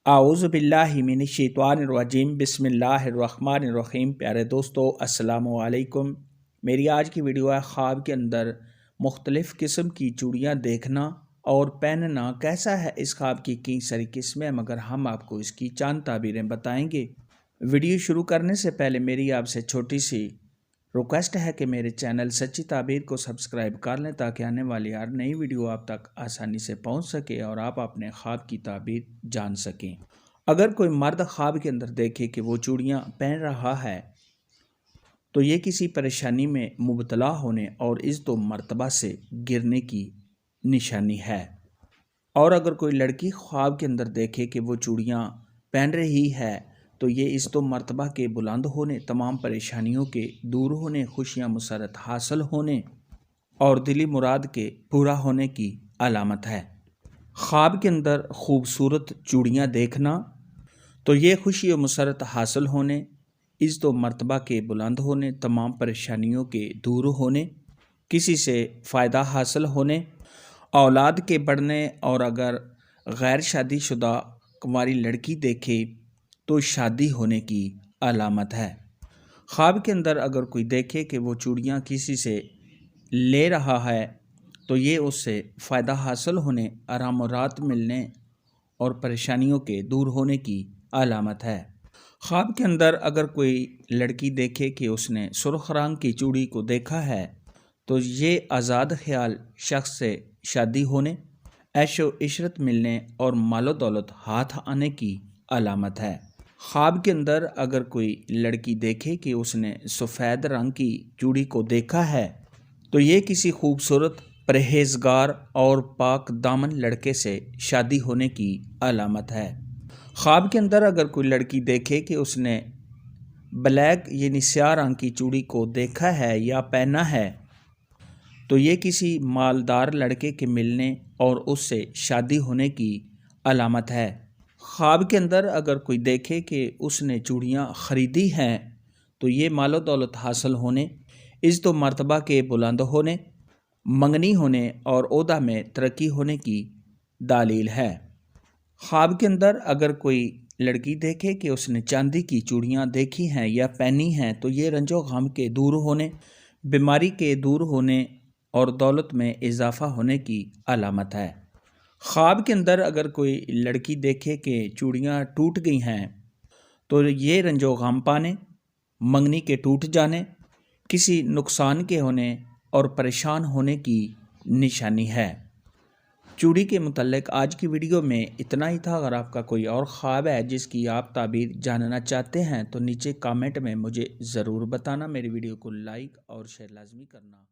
आऊज़ुबिल्लाहि मिनश्शैतानिर्रजीम बिस्मिल्लाहिर्रहमानिर्रहीम। प्यारे दोस्तों, अस्सलामु अलैकुम। मेरी आज की वीडियो है ख्वाब के अंदर मुख्तलिफ़ किस्म की चूड़ियाँ देखना और पहनना कैसा है। इस ख्वाब की कई सारी किस्में हैं, मगर हम आपको इसकी चंद ताबीरें बताएंगे। वीडियो शुरू करने से पहले मेरी आपसे छोटी सी रिक्वेस्ट है कि मेरे चैनल सच्ची ताबीर को सब्सक्राइब कर लें, ताकि आने वाली हर नई वीडियो आप तक आसानी से पहुंच सके और आप अपने ख्वाब की ताबीर जान सकें। अगर कोई मर्द ख्वाब के अंदर देखे कि वो चूड़ियां पहन रहा है तो ये किसी परेशानी में मुबतला होने और इस दो मर्तबा से गिरने की निशानी है। और अगर कोई लड़की ख्वाब के अंदर देखे कि वो चूड़ियाँ पहन रही है तो ये इस दो मर्तबा के बुलंद होने, तमाम परेशानियों के दूर होने, खुशियाँ मुसरत हासिल होने और दिली मुराद के पूरा होने की अलामत है। ख्वाब के अंदर खूबसूरत चूड़ियाँ देखना तो ये खुशी और मुसरत हासिल होने, इस दो मर्तबा के बुलंद होने, तमाम परेशानियों के दूर होने, किसी से फ़ायदा हासिल होने, औलाद के बढ़ने और अगर गैर शादीशुदा कुंवारी लड़की देखे तो शादी होने की अलामत है। ख्वाब के अंदर अगर कोई देखे कि वो चूड़ियाँ किसी से ले रहा है तो ये उससे फ़ायदा हासिल होने, आराम और राहत मिलने और परेशानियों के दूर होने की अलामत है। ख्वाब के अंदर अगर कोई लड़की देखे कि उसने सुर्ख रंग की चूड़ी को देखा है तो ये आज़ाद ख्याल शख्स से शादी होने, ऐशो इशरत मिलने और मालो दौलत हाथ आने की अलामत है। ख्वाब के अंदर अगर कोई लड़की देखे कि उसने सफ़ेद रंग की चूड़ी को देखा है तो ये किसी खूबसूरत, परहेजगार और पाक दामन लड़के से शादी होने की अलामत है। ख्वाब के अंदर अगर कोई लड़की देखे कि उसने ब्लैक यानी स्याह रंग की चूड़ी को देखा है या पहना है तो ये किसी मालदार लड़के के मिलने और उससे शादी होने की अलामत है। ख्वाब के अंदर अगर कोई देखे कि उसने चूड़ियाँ ख़रीदी हैं तो ये मालो दौलत हासिल होने, इस दो मर्तबा के बुलंद होने, मंगनी होने और ओहदा में तरक्की होने की दलील है। ख्वाब के अंदर अगर कोई लड़की देखे कि उसने चांदी की चूड़ियाँ देखी हैं या पहनी हैं तो ये रंजो गम के दूर होने, बीमारी के दूर होने और दौलत में इजाफ़ा होने की अलामत है। ख्वाब के अंदर अगर कोई लड़की देखे कि चूड़ियाँ टूट गई हैं तो ये रंजो गम पाने, मंगनी के टूट जाने, किसी नुकसान के होने और परेशान होने की निशानी है। चूड़ी के मुतल्लिक आज की वीडियो में इतना ही था। अगर आपका कोई और ख्वाब है जिसकी आप ताबीर जानना चाहते हैं तो नीचे कमेंट में मुझे ज़रूर बताना। मेरी वीडियो को लाइक और शेयर लाजमी करना।